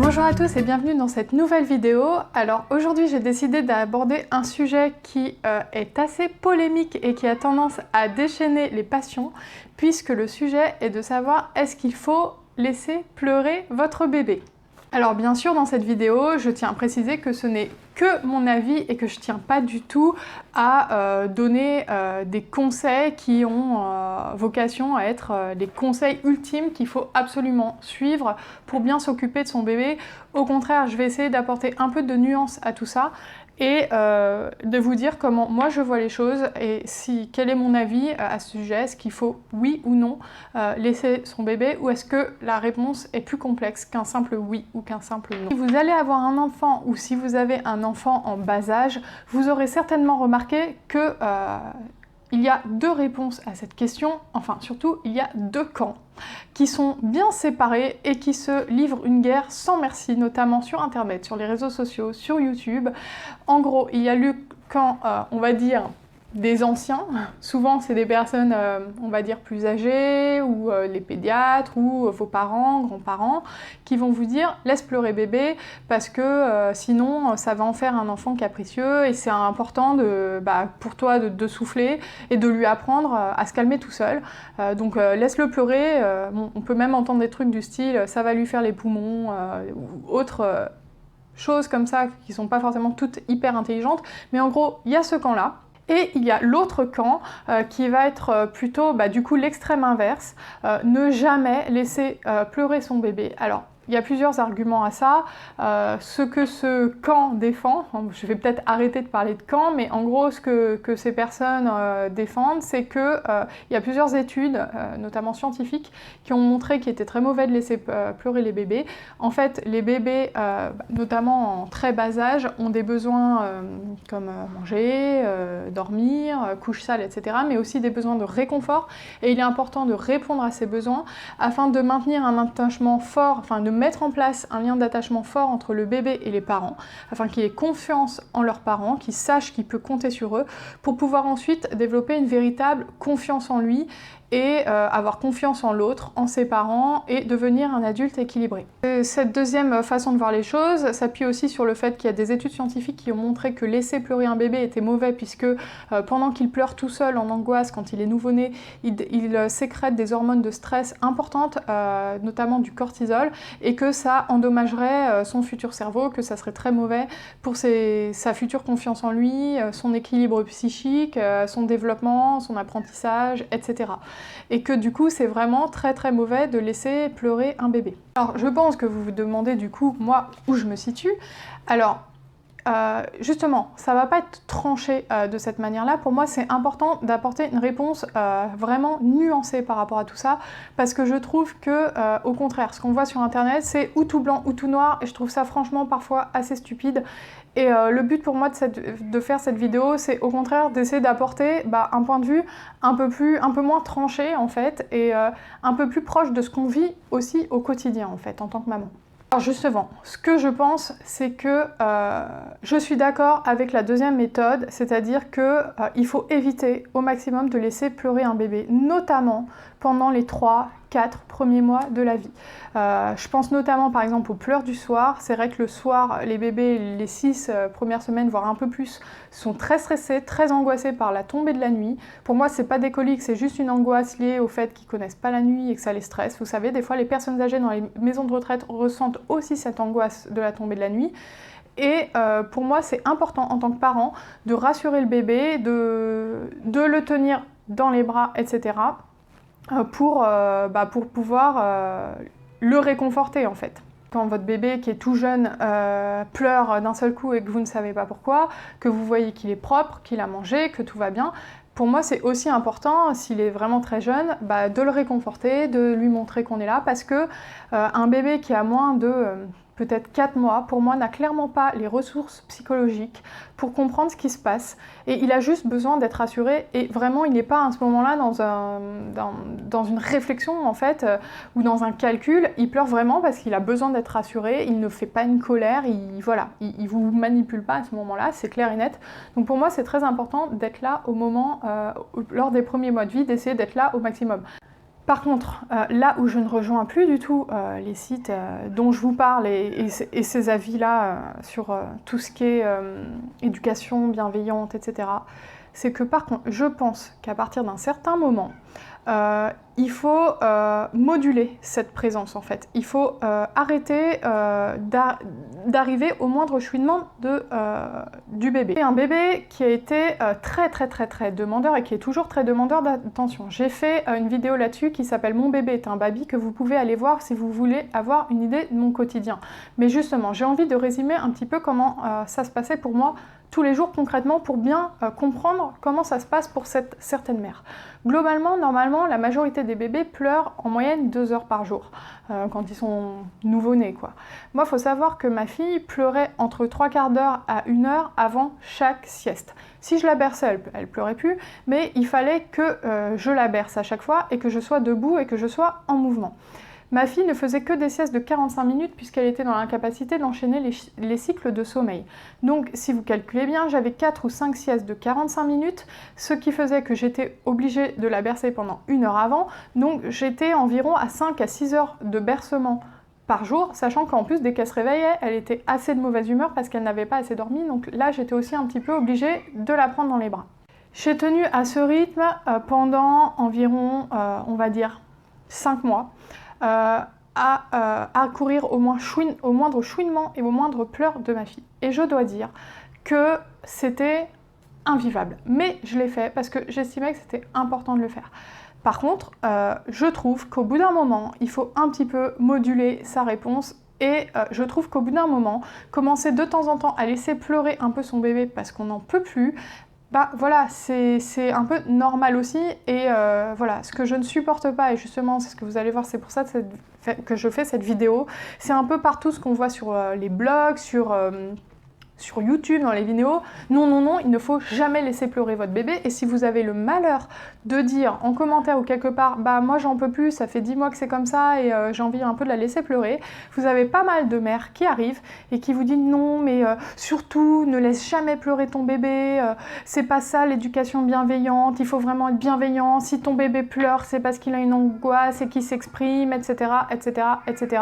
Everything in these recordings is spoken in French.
Bonjour à tous et bienvenue dans cette nouvelle vidéo. Alors aujourd'hui j'ai décidé d'aborder un sujet qui est assez polémique et qui a tendance à déchaîner les passions, puisque le sujet est de savoir est-ce qu'il faut laisser pleurer votre bébé. Alors bien sûr dans cette vidéo je tiens à préciser que ce n'est que mon avis et que je ne tiens pas du tout à donner des conseils qui ont vocation à être les conseils ultimes qu'il faut absolument suivre pour bien s'occuper de son bébé. Au contraire, je vais essayer d'apporter un peu de nuance à tout ça et de vous dire comment moi je vois les choses et quel est mon avis à ce sujet. Est-ce qu'il faut oui ou non laisser son bébé, ou est-ce que la réponse est plus complexe qu'un simple oui ou qu'un simple non? Si vous allez avoir un enfant ou si vous avez un enfant en bas âge, vous aurez certainement remarqué que il y a deux réponses à cette question, enfin surtout il y a deux camps qui sont bien séparés et qui se livrent une guerre sans merci, notamment sur internet, sur les réseaux sociaux, sur YouTube. En gros, il y a le camp, on va dire, des anciens, souvent c'est des personnes on va dire plus âgées, ou les pédiatres, ou vos parents, grands-parents, qui vont vous dire laisse pleurer bébé parce que sinon ça va en faire un enfant capricieux et c'est important pour toi de souffler et de lui apprendre à se calmer tout seul. Donc laisse-le pleurer, bon, on peut même entendre des trucs du style ça va lui faire les poumons ou autres choses comme ça qui sont pas forcément toutes hyper intelligentes, mais en gros il y a ce camp-là. Et il y a l'autre camp qui va être plutôt du coup l'extrême inverse, ne jamais laisser pleurer son bébé. Alors, il y a plusieurs arguments à ça. Ce que ce camp défend, je vais peut-être arrêter de parler de camp, mais en gros ce que ces personnes défendent, c'est qu'il y a plusieurs études, notamment scientifiques, qui ont montré qu'il était très mauvais de laisser pleurer les bébés. En fait, les bébés, notamment en très bas âge, ont des besoins comme manger, dormir, couche sale, etc., mais aussi des besoins de réconfort, et il est important de répondre à ces besoins afin de maintenir un attachement fort, enfin de mettre en place un lien d'attachement fort entre le bébé et les parents, afin qu'il ait confiance en leurs parents, qu'il sache qu'il peut compter sur eux, pour pouvoir ensuite développer une véritable confiance en lui et avoir confiance en l'autre, en ses parents, et devenir un adulte équilibré. Et cette deuxième façon de voir les choses s'appuie aussi sur le fait qu'il y a des études scientifiques qui ont montré que laisser pleurer un bébé était mauvais, puisque pendant qu'il pleure tout seul en angoisse, quand il est nouveau-né, il sécrète des hormones de stress importantes, notamment du cortisol, et que ça endommagerait son futur cerveau, que ça serait très mauvais pour sa future confiance en lui, son équilibre psychique, son développement, son apprentissage, etc. Et que du coup c'est vraiment très très mauvais de laisser pleurer un bébé. Alors je pense que vous vous demandez du coup moi où je me situe. Alors justement, ça va pas être tranché de cette manière-là. Pour moi, c'est important d'apporter une réponse vraiment nuancée par rapport à tout ça, parce que je trouve que, au contraire, ce qu'on voit sur Internet, c'est ou tout blanc ou tout noir, et je trouve ça franchement parfois assez stupide. Et le but pour moi de faire cette vidéo, c'est au contraire d'essayer d'apporter un point de vue un peu moins tranché en fait, et un peu plus proche de ce qu'on vit aussi au quotidien en fait, en tant que maman. Alors justement, ce que je pense, c'est que je suis d'accord avec la deuxième méthode, c'est-à-dire qu'il faut éviter au maximum de laisser pleurer un bébé, notamment pendant les 3-4 premiers mois de la vie. Je pense notamment par exemple aux pleurs du soir. C'est vrai que le soir, les bébés, les 6 premières semaines, voire un peu plus, sont très stressés, très angoissés par la tombée de la nuit. Pour moi, c'est pas des coliques, c'est juste une angoisse liée au fait qu'ils connaissent pas la nuit et que ça les stresse. Vous savez, des fois, les personnes âgées dans les maisons de retraite ressentent aussi cette angoisse de la tombée de la nuit. Et pour moi, c'est important en tant que parent de rassurer le bébé, de le tenir dans les bras, etc., pour pouvoir le réconforter en fait. Quand votre bébé qui est tout jeune pleure d'un seul coup et que vous ne savez pas pourquoi, que vous voyez qu'il est propre, qu'il a mangé, que tout va bien, pour moi c'est aussi important, s'il est vraiment très jeune, de le réconforter, de lui montrer qu'on est là, parce que un bébé qui a moins de peut-être 4 mois, pour moi n'a clairement pas les ressources psychologiques pour comprendre ce qui se passe, et il a juste besoin d'être rassuré, et vraiment il n'est pas à ce moment-là dans une réflexion en fait, ou dans un calcul. Il pleure vraiment parce qu'il a besoin d'être rassuré, il ne fait pas une colère, il vous manipule pas à ce moment-là, c'est clair et net. Donc pour moi c'est très important d'être là au moment, lors des premiers mois de vie, d'essayer d'être là au maximum. Par contre, là où je ne rejoins plus du tout les sites dont je vous parle et ces avis-là sur tout ce qui est éducation bienveillante, etc., c'est que par contre, je pense qu'à partir d'un certain moment, il faut moduler cette présence en fait. Il faut arrêter d'arriver au moindre chouinement du bébé. C'est un bébé qui a été très demandeur et qui est toujours très demandeur d'attention. J'ai fait une vidéo là-dessus qui s'appelle Mon bébé est un baby, que vous pouvez aller voir si vous voulez avoir une idée de mon quotidien. Mais justement, j'ai envie de résumer un petit peu comment ça se passait pour moi tous les jours concrètement pour bien comprendre comment ça se passe pour certaines mères. Globalement, normalement, la majorité des bébés pleurent en moyenne 2 heures par jour quand ils sont nouveau-nés, quoi. Moi, il faut savoir que ma fille pleurait entre 3/4 d'heure à 1 heure avant chaque sieste. Si je la berçais, elle pleurait plus, mais il fallait que je la berce à chaque fois et que je sois debout et que je sois en mouvement. Ma fille ne faisait que des siestes de 45 minutes puisqu'elle était dans l'incapacité d'enchaîner les cycles de sommeil. Donc si vous calculez bien, j'avais 4 ou 5 siestes de 45 minutes, ce qui faisait que j'étais obligée de la bercer pendant 1 heure avant. Donc j'étais environ à 5 à 6 heures de bercement par jour, sachant qu'en plus, dès qu'elle se réveillait, elle était assez de mauvaise humeur parce qu'elle n'avait pas assez dormi. Donc là, j'étais aussi un petit peu obligée de la prendre dans les bras. J'ai tenu à ce rythme pendant environ, on va dire, 5 mois. À courir au moindre chouinement et au moindre pleur de ma fille. Et je dois dire que c'était invivable. Mais je l'ai fait parce que j'estimais que c'était important de le faire. Par contre, je trouve qu'au bout d'un moment, il faut un petit peu moduler sa réponse. Et je trouve qu'au bout d'un moment, commencer de temps en temps à laisser pleurer un peu son bébé parce qu'on n'en peut plus, bah voilà, c'est un peu normal aussi, et voilà, ce que je ne supporte pas, et justement c'est ce que vous allez voir, c'est pour ça que je fais cette vidéo, c'est un peu partout ce qu'on voit sur les blogs, sur YouTube, dans les vidéos. Non, il ne faut jamais laisser pleurer votre bébé. Et si vous avez le malheur de dire en commentaire ou quelque part, bah moi j'en peux plus, ça fait 10 mois que c'est comme ça et j'ai envie un peu de la laisser pleurer, vous avez pas mal de mères qui arrivent et qui vous disent non, mais surtout ne laisse jamais pleurer ton bébé, c'est pas ça l'éducation bienveillante, il faut vraiment être bienveillant, si ton bébé pleure c'est parce qu'il a une angoisse et qu'il s'exprime, etc., etc., etc.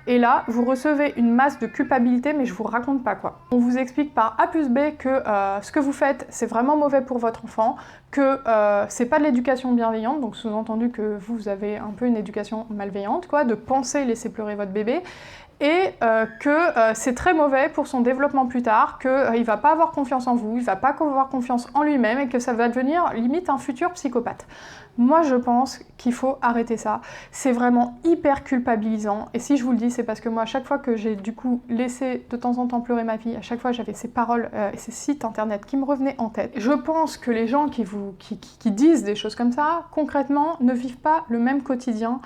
Et là, vous recevez une masse de culpabilité, mais je vous raconte pas quoi. On vous explique par A plus B que ce que vous faites, c'est vraiment mauvais pour votre enfant, que c'est pas de l'éducation bienveillante, donc sous-entendu que vous avez un peu une éducation malveillante, quoi, de penser laisser pleurer votre bébé, et que c'est très mauvais pour son développement plus tard, qu'il va pas avoir confiance en vous, il va pas avoir confiance en lui-même, et que ça va devenir limite un futur psychopathe. Moi, je pense qu'il faut arrêter ça. C'est vraiment hyper culpabilisant. Et si je vous le dis, c'est parce que moi, à chaque fois que j'ai du coup laissé de temps en temps pleurer ma fille, à chaque fois j'avais ces paroles et ces sites internet qui me revenaient en tête. Je pense que les gens qui disent des choses comme ça, concrètement, ne vivent pas le même quotidien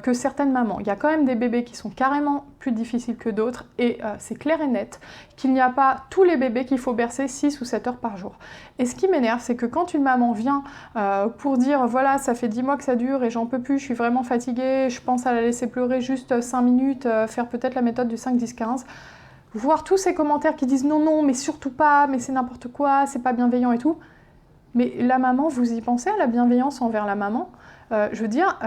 que certaines mamans. Il y a quand même des bébés qui sont carrément plus difficiles que d'autres, et c'est clair et net qu'il n'y a pas tous les bébés qu'il faut bercer 6 ou 7 heures par jour. Et ce qui m'énerve, c'est que quand une maman vient pour dire voilà, ça fait 10 mois que ça dure et j'en peux plus, je suis vraiment fatiguée, je pense à la laisser pleurer juste 5 minutes, faire peut-être la méthode du 5-10-15, voir tous ces commentaires qui disent non, mais surtout pas, mais c'est n'importe quoi, c'est pas bienveillant et tout. Mais la maman, vous y pensez à la bienveillance envers la maman ? Je veux dire,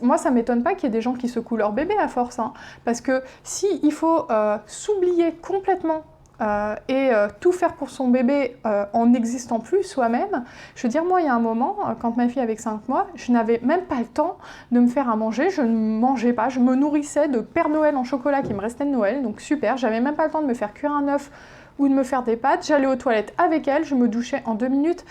moi ça m'étonne pas qu'il y ait des gens qui secouent leur bébé à force, hein, parce que s'il faut s'oublier complètement et tout faire pour son bébé en n'existant plus soi-même, je veux dire, moi il y a un moment, quand ma fille avait 5 mois, je n'avais même pas le temps de me faire à manger, je ne mangeais pas, je me nourrissais de Père Noël en chocolat qui me restait de Noël, donc super, j'avais même pas le temps de me faire cuire un œuf ou de me faire des pâtes, j'allais aux toilettes avec elle, je me douchais en 2 minutes.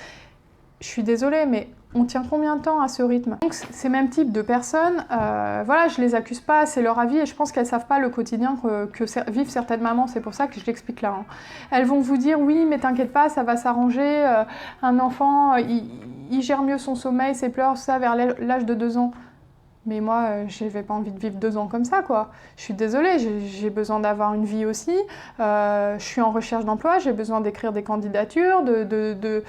Je suis désolée, mais on tient combien de temps à ce rythme? Donc ces mêmes types de personnes, voilà, je les accuse pas, c'est leur avis, et je pense qu'elles savent pas le quotidien que vivent certaines mamans, c'est pour ça que je l'explique là. Hein. Elles vont vous dire oui, mais t'inquiète pas, ça va s'arranger, un enfant, il gère mieux son sommeil, ses pleurs, ça vers l'âge de 2 ans. Mais moi, je n'avais pas envie de vivre 2 ans comme ça, quoi. Je suis désolée, j'ai besoin d'avoir une vie aussi. Je suis en recherche d'emploi, j'ai besoin d'écrire des candidatures, de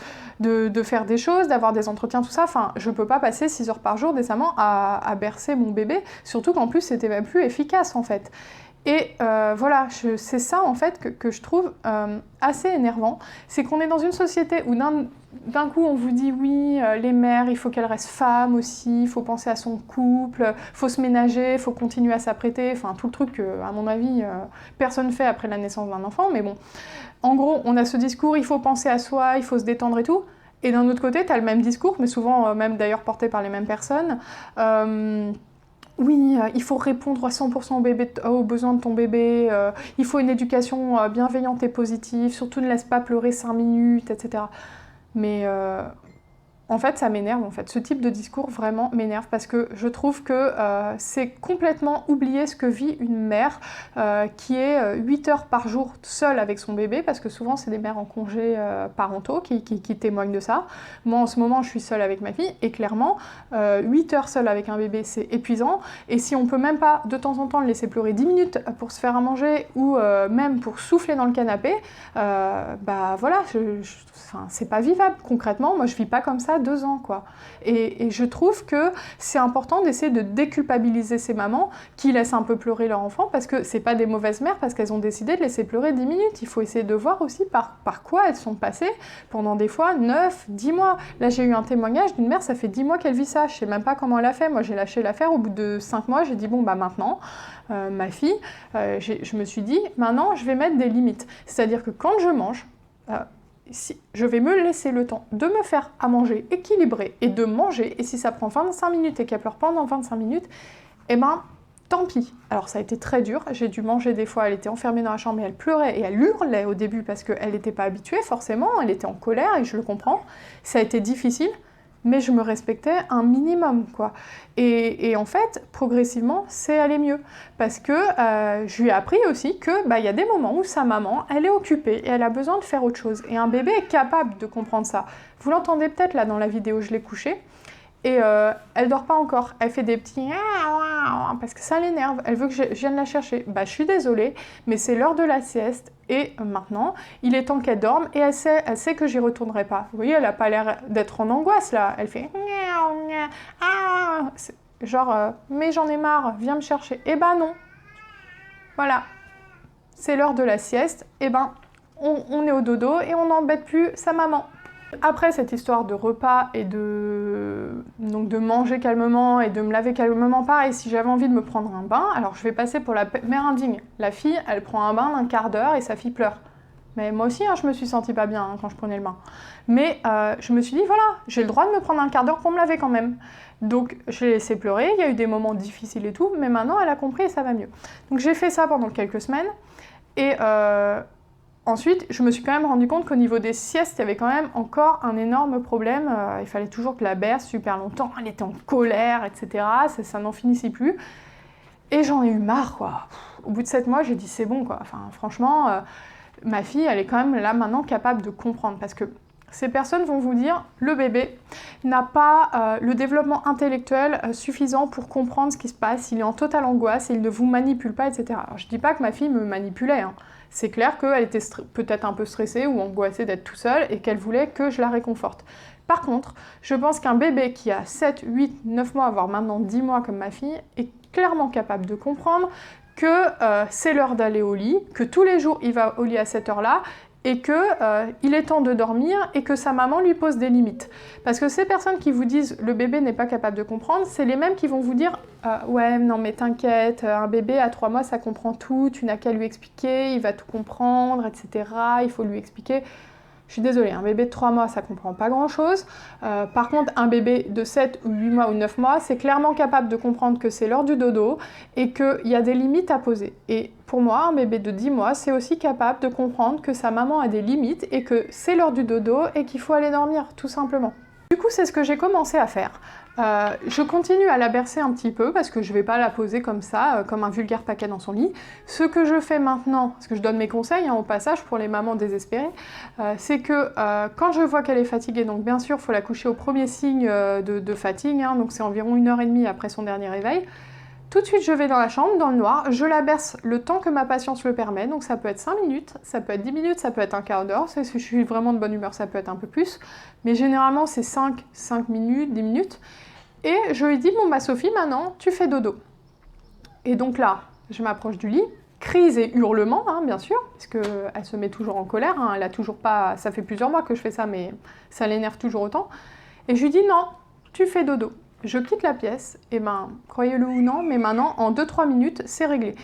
faire des choses, d'avoir des entretiens, tout ça. Enfin, je ne peux pas passer 6 heures par jour décemment à bercer mon bébé, surtout qu'en plus, c'était même plus efficace, en fait. Et voilà, c'est ça en fait que je trouve assez énervant, c'est qu'on est dans une société où d'un coup on vous dit oui, les mères, il faut qu'elles restent femmes aussi, il faut penser à son couple, il faut se ménager, il faut continuer à s'apprêter, enfin tout le truc que, à mon avis, personne fait après la naissance d'un enfant, mais bon. En gros, on a ce discours, il faut penser à soi, il faut se détendre et tout, et d'un autre côté, tu as le même discours, mais souvent même d'ailleurs porté par les mêmes personnes. Oui, il faut répondre à 100% aux besoins de ton bébé, il faut une éducation bienveillante et positive, surtout ne laisse pas pleurer 5 minutes, etc. Mais en fait, ça m'énerve, en fait. Ce type de discours vraiment m'énerve parce que je trouve que c'est complètement oublier ce que vit une mère qui est 8 heures par jour seule avec son bébé, parce que souvent, c'est des mères en congé parentaux qui témoignent de ça. Moi, en ce moment, je suis seule avec ma fille et clairement, 8 heures seule avec un bébé, c'est épuisant. Et si on peut même pas, de temps en temps, le laisser pleurer 10 minutes pour se faire à manger ou même pour souffler dans le canapé, bah voilà, enfin, c'est pas vivable. Concrètement, moi, je vis pas comme ça 2 ans, quoi. Et je trouve que c'est important d'essayer de déculpabiliser ces mamans qui laissent un peu pleurer leur enfant, parce que c'est pas des mauvaises mères, parce qu'elles ont décidé de laisser pleurer 10 minutes. Il faut essayer de voir aussi par quoi elles sont passées pendant des fois 9, 10 mois. Là, j'ai eu un témoignage d'une mère, ça fait 10 mois qu'elle vit ça. Je sais même pas comment elle a fait. Moi, j'ai lâché l'affaire au bout de 5 mois. J'ai dit, bon, bah maintenant, ma fille, je me suis dit, maintenant, je vais mettre des limites. C'est-à-dire que quand je mange, si je vais me laisser le temps de me faire à manger équilibré et de manger, et si ça prend 25 minutes et qu'elle pleure pendant 25 minutes, eh ben, tant pis. Alors ça a été très dur, j'ai dû manger des fois, elle était enfermée dans la chambre et elle pleurait et elle hurlait au début parce qu'elle n'était pas habituée forcément, elle était en colère et je le comprends. Ça a été difficile, mais je me respectais un minimum, quoi. Et en fait, progressivement, c'est allé mieux. Parce que je lui ai appris aussi que y a des moments où sa maman, elle est occupée et elle a besoin de faire autre chose. Et un bébé est capable de comprendre ça. Vous l'entendez peut-être là dans la vidéo, je l'ai couchée. Et elle dort pas encore, elle fait des petits parce que ça l'énerve, elle veut que je vienne la chercher. Bah je suis désolée, mais c'est l'heure de la sieste et maintenant il est temps qu'elle dorme et elle sait que j'y retournerai pas. Vous voyez, elle a pas l'air d'être en angoisse là, elle fait genre mais j'en ai marre, viens me chercher. Eh ben non, voilà, c'est l'heure de la sieste, et ben on est au dodo et on n'embête plus sa maman. Après cette histoire de repas et donc de manger calmement et de me laver calmement, pareil, si j'avais envie de me prendre un bain, alors je vais passer pour la mère indigne. La fille, elle prend un bain d'un quart d'heure et sa fille pleure. Mais moi aussi, je me suis sentie pas bien quand je prenais le bain. Mais je me suis dit, voilà, j'ai le droit de me prendre un quart d'heure pour me laver quand même. Donc je l'ai laissé pleurer, il y a eu des moments difficiles et tout, mais maintenant elle a compris et ça va mieux. Donc j'ai fait ça pendant quelques semaines et ensuite, je me suis quand même rendu compte qu'au niveau des siestes, il y avait quand même encore un énorme problème. Il fallait toujours que la berce super longtemps, elle était en colère, etc. Ça n'en finissait plus. Et j'en ai eu marre, quoi. Au bout de 7 mois, j'ai dit c'est bon, quoi. Enfin, franchement, ma fille, elle est quand même là maintenant capable de comprendre. Parce que ces personnes vont vous dire, le bébé n'a pas le développement intellectuel suffisant pour comprendre ce qui se passe. Il est en totale angoisse et il ne vous manipule pas, etc. Alors, je ne dis pas que ma fille me manipulait, hein. C'est clair qu'elle était peut-être un peu stressée ou angoissée d'être tout seule et qu'elle voulait que je la réconforte. Par contre, je pense qu'un bébé qui a 7, 8, 9 mois, voire maintenant 10 mois comme ma fille, est clairement capable de comprendre que c'est l'heure d'aller au lit, que tous les jours il va au lit à cette heure-là, et qu'il est temps de dormir et que sa maman lui pose des limites. Parce que ces personnes qui vous disent « le bébé n'est pas capable de comprendre », c'est les mêmes qui vont vous dire « ouais, non mais t'inquiète, un bébé à 3 mois ça comprend tout, tu n'as qu'à lui expliquer, il va tout comprendre, etc. Il faut lui expliquer ». Je suis désolée, un bébé de 3 mois, ça comprend pas grand-chose. Par contre, un bébé de 7 ou 8 mois ou 9 mois, c'est clairement capable de comprendre que c'est l'heure du dodo et qu'il y a des limites à poser. Et pour moi, un bébé de 10 mois, c'est aussi capable de comprendre que sa maman a des limites et que c'est l'heure du dodo et qu'il faut aller dormir, tout simplement. Du coup, c'est ce que j'ai commencé à faire. Je continue à la bercer un petit peu parce que je ne vais pas la poser comme ça, comme un vulgaire paquet dans son lit. Ce que je fais maintenant, parce que je donne mes conseils au passage pour les mamans désespérées, c'est que quand je vois qu'elle est fatiguée, donc bien sûr il faut la coucher au premier signe de fatigue, hein, donc c'est environ 1h30 après son dernier réveil. Tout de suite je vais dans la chambre, dans le noir, je la berce le temps que ma patience le permet, donc ça peut être 5 minutes, ça peut être 10 minutes, ça peut être un quart d'heure, si je suis vraiment de bonne humeur ça peut être un peu plus, mais généralement c'est 5 minutes, 10 minutes. Et je lui dis, bon bah Sophie, maintenant, tu fais dodo. Et donc là, je m'approche du lit, crise et hurlements, hein, bien sûr, parce qu'elle se met toujours en colère, hein, elle a toujours pas... Ça fait plusieurs mois que je fais ça, mais ça l'énerve toujours autant. Et je lui dis non, tu fais dodo. Je quitte la pièce, et ben, croyez-le ou non, mais maintenant, en 2-3 minutes, c'est réglé.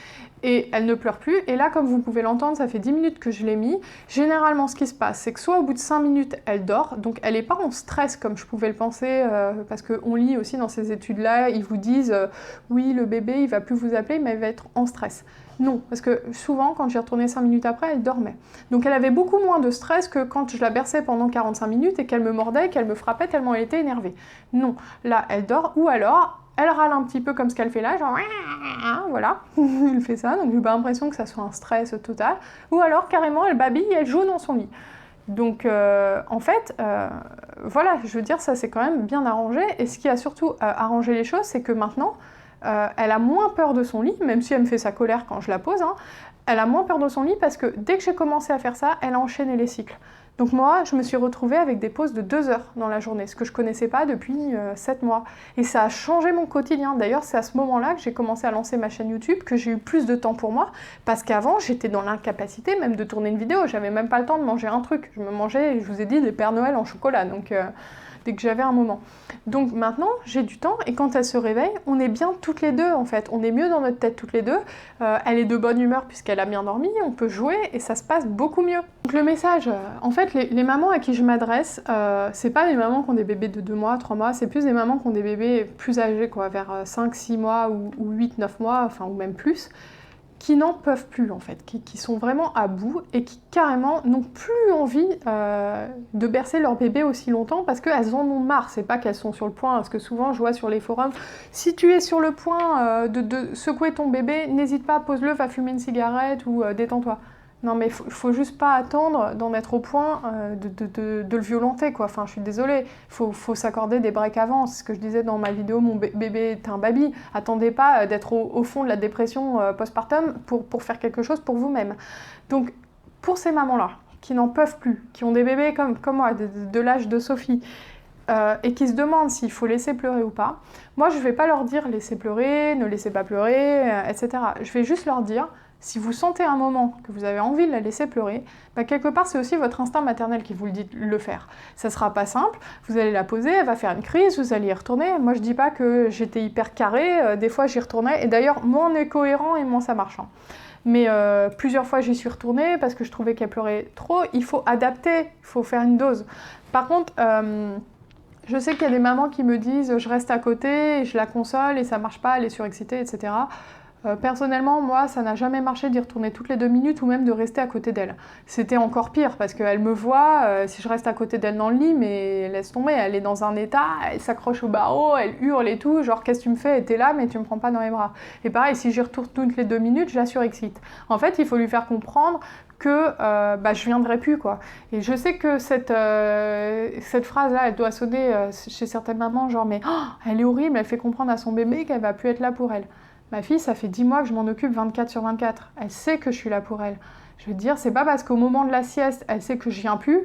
Et elle ne pleure plus, et là, comme vous pouvez l'entendre, ça fait 10 minutes que je l'ai mis. Généralement, ce qui se passe, c'est que soit au bout de 5 minutes, elle dort, donc elle n'est pas en stress comme je pouvais le penser, parce qu'on lit aussi dans ces études-là, ils vous disent oui, le bébé, il va plus vous appeler, mais il va être en stress. Non, parce que souvent, quand j'y retournais 5 minutes après, elle dormait. Donc elle avait beaucoup moins de stress que quand je la berçais pendant 45 minutes et qu'elle me mordait, qu'elle me frappait tellement elle était énervée. Non, là, elle dort, ou alors... Elle râle un petit peu comme ce qu'elle fait là, genre voilà, elle fait ça, donc j'ai pas l'impression que ça soit un stress total. Ou alors carrément elle babille, elle joue dans son lit. Donc en fait, voilà, je veux dire, ça c'est quand même bien arrangé. Et ce qui a surtout arrangé les choses, c'est que maintenant, elle a moins peur de son lit, même si elle me fait sa colère quand je la pose, hein, elle a moins peur de son lit parce que dès que j'ai commencé à faire ça, elle a enchaîné les cycles. Donc moi, je me suis retrouvée avec des pauses de 2 heures dans la journée, ce que je ne connaissais pas depuis 7 mois. Et ça a changé mon quotidien. D'ailleurs, c'est à ce moment-là que j'ai commencé à lancer ma chaîne YouTube, que j'ai eu plus de temps pour moi, parce qu'avant, j'étais dans l'incapacité même de tourner une vidéo. J'avais même pas le temps de manger un truc. Je me mangeais, je vous ai dit, des Pères Noël en chocolat, donc dès que j'avais un moment. Donc maintenant, j'ai du temps, et quand elle se réveille, on est bien toutes les deux, en fait. On est mieux dans notre tête toutes les deux. Elle est de bonne humeur puisqu'elle a bien dormi, on peut jouer, et ça se passe beaucoup mieux. Donc le message, en fait, les mamans à qui je m'adresse, c'est pas les mamans qui ont des bébés de 2 mois, 3 mois, c'est plus des mamans qui ont des bébés plus âgés, quoi, vers 5, 6 mois ou 8, 9 mois, enfin, ou même plus, qui n'en peuvent plus, en fait, qui sont vraiment à bout et qui carrément n'ont plus envie de bercer leur bébé aussi longtemps parce qu'elles en ont marre. C'est pas qu'elles sont sur le point, parce que souvent je vois sur les forums, si tu es sur le point de secouer ton bébé, n'hésite pas, pose-le, va fumer une cigarette ou détends-toi. Non mais faut juste pas attendre d'en être au point de le violenter, quoi. Enfin, je suis désolée, faut s'accorder des breaks avant. C'est ce que je disais dans ma vidéo, mon bébé est un baby. Attendez pas d'être au fond de la dépression postpartum pour faire quelque chose pour vous-même. Donc, pour ces mamans-là, qui n'en peuvent plus, qui ont des bébés comme moi, de l'âge de Sophie, et qui se demandent s'il faut laisser pleurer ou pas, moi je vais pas leur dire laissez pleurer, ne laissez pas pleurer, etc. Je vais juste leur dire, si vous sentez un moment que vous avez envie de la laisser pleurer, bah quelque part c'est aussi votre instinct maternel qui vous le dit de le faire. Ça sera pas simple, vous allez la poser, elle va faire une crise, vous allez y retourner. Moi je dis pas que j'étais hyper carrée, des fois j'y retournais, et d'ailleurs moins on est cohérent et moins ça marche. Hein. Mais plusieurs fois j'y suis retournée parce que je trouvais qu'elle pleurait trop. Il faut adapter, il faut faire une dose. Par contre, je sais qu'il y a des mamans qui me disent je reste à côté, et je la console et ça marche pas, elle est surexcitée, etc. Personnellement, moi, ça n'a jamais marché d'y retourner toutes les 2 minutes ou même de rester à côté d'elle. C'était encore pire parce qu'elle me voit, si je reste à côté d'elle dans le lit, mais laisse tomber, elle est dans un état, elle s'accroche au barreau, elle hurle et tout, genre qu'est-ce que tu me fais, t'es là mais tu me prends pas dans les bras. Et pareil, si j'y retourne toutes les 2 minutes, je la surexcite. En fait, il faut lui faire comprendre que je viendrai plus, quoi. Et je sais que cette phrase-là, elle doit sonner chez certaines mamans, genre mais oh, elle est horrible, elle fait comprendre à son bébé qu'elle va plus être là pour elle. Ma fille, ça fait 10 mois que je m'en occupe 24/24. Elle sait que je suis là pour elle. Je veux dire, c'est pas parce qu'au moment de la sieste, elle sait que je viens plus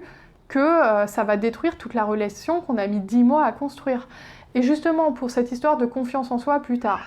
que ça va détruire toute la relation qu'on a mis 10 mois à construire. Et justement, pour cette histoire de confiance en soi plus tard,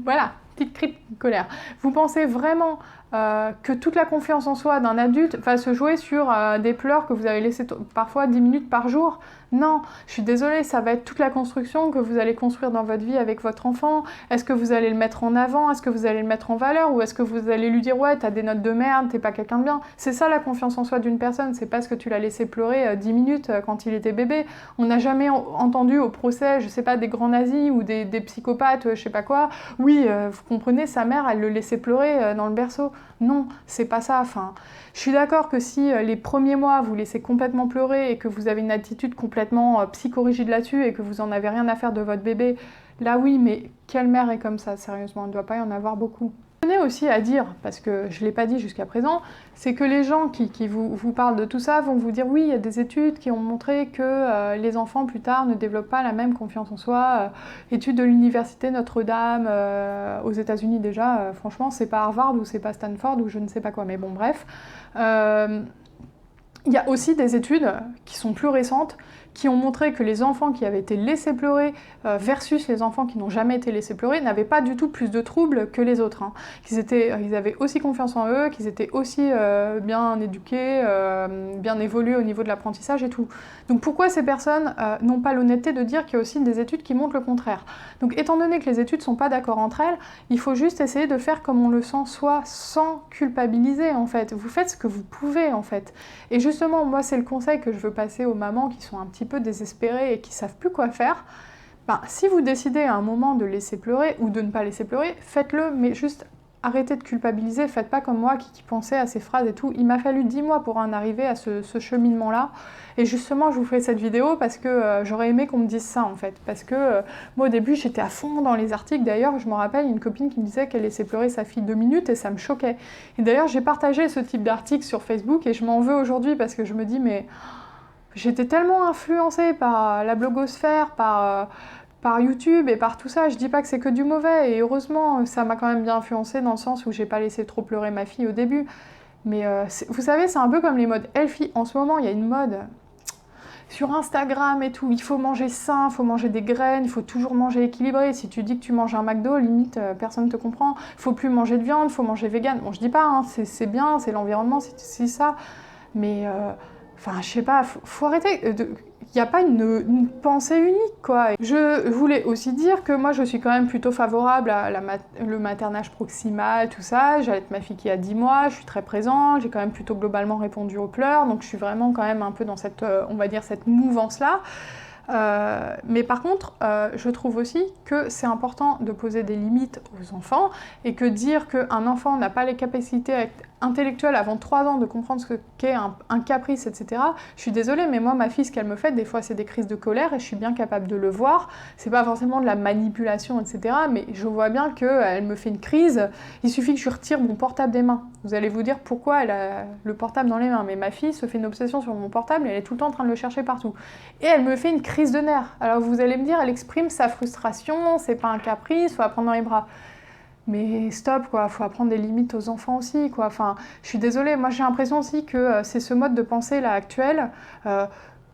voilà, petite cri de colère. Vous pensez vraiment que toute la confiance en soi d'un adulte va se jouer sur des pleurs que vous avez laissés parfois 10 minutes par jour? Non, je suis désolée, ça va être toute la construction que vous allez construire dans votre vie avec votre enfant. Est-ce que vous allez le mettre en avant? Est-ce que vous allez le mettre en valeur? Ou est-ce que vous allez lui dire ouais, t'as des notes de merde, t'es pas quelqu'un de bien? C'est ça la confiance en soi d'une personne, c'est parce que tu l'as laissé pleurer 10 minutes quand il était bébé. On n'a jamais entendu au procès, je sais pas, des grands nazis ou des psychopathes, je sais pas quoi. Oui, vous comprenez, sa mère, elle le laissait pleurer dans le berceau. Non, c'est pas ça. Enfin, je suis d'accord que si les premiers mois vous laissez complètement pleurer et que vous avez une attitude complètement psychorigide là-dessus et que vous en avez rien à faire de votre bébé, là oui, mais quelle mère est comme ça, sérieusement? Il ne doit pas y en avoir beaucoup. Je tenais aussi à dire, parce que je ne l'ai pas dit jusqu'à présent, c'est que les gens qui vous parlent de tout ça vont vous dire oui, il y a des études qui ont montré que les enfants plus tard ne développent pas la même confiance en soi. Études de l'université Notre-Dame aux États-Unis déjà, franchement, c'est pas Harvard ou c'est pas Stanford ou je ne sais pas quoi, mais bon, bref. Il y a aussi des études qui sont plus récentes qui ont montré que les enfants qui avaient été laissés pleurer versus les enfants qui n'ont jamais été laissés pleurer n'avaient pas du tout plus de troubles que les autres. Hein. Ils avaient aussi confiance en eux, qu'ils étaient aussi bien éduqués, bien évolués au niveau de l'apprentissage et tout. Donc pourquoi ces personnes n'ont pas l'honnêteté de dire qu'il y a aussi des études qui montrent le contraire? Donc étant donné que les études ne sont pas d'accord entre elles, il faut juste essayer de faire comme on le sent soi, sans culpabiliser en fait. Vous faites ce que vous pouvez en fait. Et justement, moi c'est le conseil que je veux passer aux mamans qui sont un petit peu désespérées et qui savent plus quoi faire. Ben, si vous décidez à un moment de laisser pleurer ou de ne pas laisser pleurer, faites-le, mais juste arrêtez de culpabiliser, faites pas comme moi qui pensais à ces phrases et tout. Il m'a fallu 10 mois pour en arriver à ce cheminement-là. Et justement, je vous fais cette vidéo parce que j'aurais aimé qu'on me dise ça en fait. Parce que moi au début, j'étais à fond dans les articles. D'ailleurs, je me rappelle une copine qui me disait qu'elle laissait pleurer sa fille 2 minutes et ça me choquait. Et d'ailleurs, j'ai partagé ce type d'article sur Facebook et je m'en veux aujourd'hui parce que je me dis mais j'étais tellement influencée par la blogosphère, par YouTube et par tout ça. Je dis pas que c'est que du mauvais, et heureusement, ça m'a quand même bien influencée dans le sens où j'ai pas laissé trop pleurer ma fille au début. Mais vous savez, c'est un peu comme les modes healthy. En ce moment, il y a une mode sur Instagram et tout. Il faut manger sain, il faut manger des graines, il faut toujours manger équilibré. Si tu dis que tu manges un McDo, limite, personne ne te comprend. Il faut plus manger de viande, il faut manger vegan. Bon, je dis pas, hein, c'est bien, c'est l'environnement, c'est ça. Mais... Enfin, je sais pas, faut arrêter. Il n'y a pas une pensée unique, quoi. Je voulais aussi dire que moi, je suis quand même plutôt favorable à le maternage proximal, tout ça. J'allaite ma fille qui a 10 mois, je suis très présente, j'ai quand même plutôt globalement répondu aux pleurs, donc je suis vraiment quand même un peu dans cette, on va dire, cette mouvance-là. Mais par contre, je trouve aussi que c'est important de poser des limites aux enfants et que dire qu'un enfant n'a pas les capacités intellectuelles avant 3 ans de comprendre ce qu'est un caprice, etc. Je suis désolée, mais moi, ma fille, ce qu'elle me fait, des fois, c'est des crises de colère et je suis bien capable de le voir. C'est pas forcément de la manipulation, etc. Mais je vois bien qu'elle me fait une crise. Il suffit que je retire mon portable des mains. Vous allez vous dire pourquoi elle a le portable dans les mains. Mais ma fille se fait une obsession sur mon portable et elle est tout le temps en train de le chercher partout. Et elle me fait une crise de nerfs. Alors vous allez me dire, elle exprime sa frustration, c'est pas un caprice, faut la prendre dans les bras. Mais stop, quoi, faut apprendre des limites aux enfants aussi, quoi. Enfin, je suis désolée, moi j'ai l'impression aussi que c'est ce mode de pensée là actuel,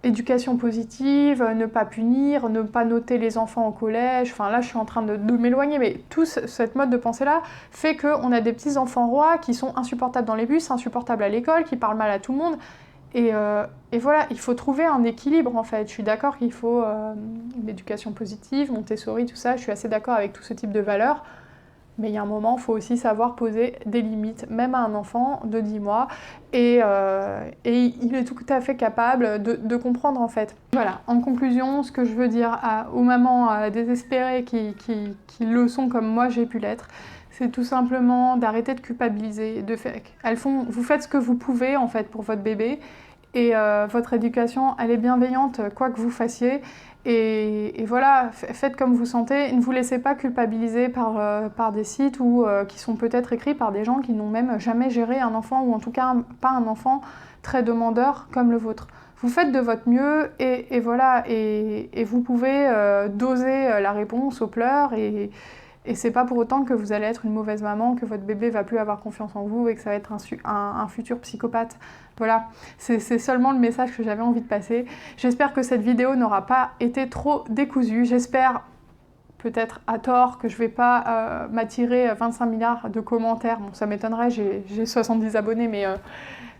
éducation positive, ne pas punir, ne pas noter les enfants au collège, enfin là je suis en train de m'éloigner, mais tout cette mode de pensée là fait qu'on a des petits enfants rois qui sont insupportables dans les bus, insupportables à l'école, qui parlent mal à tout le monde. Et voilà, il faut trouver un équilibre en fait. Je suis d'accord qu'il faut une éducation positive, Montessori, tout ça, je suis assez d'accord avec tout ce type de valeurs. Mais il y a un moment, il faut aussi savoir poser des limites, même à un enfant de 10 mois. Et il est tout à fait capable de comprendre en fait. Voilà, en conclusion, ce que je veux dire aux mamans désespérées qui le sont comme moi j'ai pu l'être, c'est tout simplement d'arrêter de culpabiliser. Vous faites ce que vous pouvez en fait pour votre bébé. Et votre éducation, elle est bienveillante, quoi que vous fassiez. Et voilà, faites comme vous sentez. Ne vous laissez pas culpabiliser par des sites qui sont peut-être écrits par des gens qui n'ont même jamais géré un enfant, ou en tout cas pas un enfant très demandeur comme le vôtre. Vous faites de votre mieux et voilà, et vous pouvez doser la réponse aux pleurs et c'est pas pour autant que vous allez être une mauvaise maman, que votre bébé va plus avoir confiance en vous et que ça va être un futur psychopathe. Voilà, c'est seulement le message que j'avais envie de passer. J'espère que cette vidéo n'aura pas été trop décousue. J'espère, peut-être à tort, que je vais pas m'attirer 25 milliards de commentaires. Bon, ça m'étonnerait, j'ai 70 abonnés, mais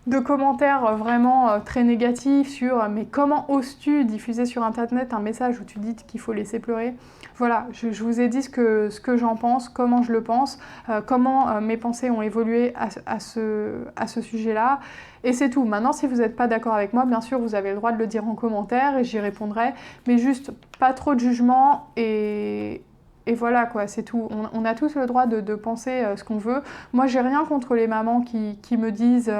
de commentaires vraiment très négatifs sur « mais comment oses-tu diffuser sur internet un message où tu dis qu'il faut laisser pleurer ?» Voilà, je vous ai dit ce que j'en pense, comment je le pense, comment mes pensées ont évolué à ce sujet-là. Et c'est tout. Maintenant, si vous n'êtes pas d'accord avec moi, bien sûr, vous avez le droit de le dire en commentaire et j'y répondrai. Mais juste, pas trop de jugement et voilà, quoi, c'est tout. On a tous le droit de penser ce qu'on veut. Moi, j'ai rien contre les mamans qui me disent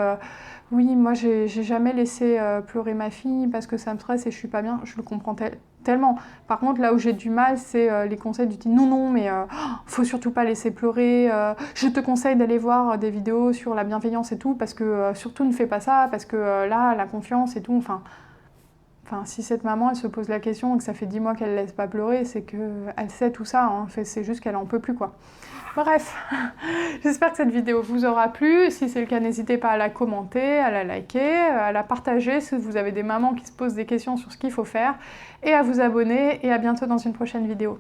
oui, moi, j'ai jamais laissé pleurer ma fille parce que ça me stresse et je suis pas bien. Je le comprends tellement. Par contre, là où j'ai du mal, c'est les conseils du type non, mais faut surtout pas laisser pleurer. Je te conseille d'aller voir des vidéos sur la bienveillance et tout parce que surtout ne fais pas ça parce que là, la confiance et tout, enfin... Enfin, si cette maman, elle se pose la question et que ça fait 10 mois qu'elle ne laisse pas pleurer, c'est qu'elle sait tout ça, hein. C'est juste qu'elle en peut plus, quoi. Bref, j'espère que cette vidéo vous aura plu. Si c'est le cas, n'hésitez pas à la commenter, à la liker, à la partager si vous avez des mamans qui se posent des questions sur ce qu'il faut faire, et à vous abonner, et à bientôt dans une prochaine vidéo.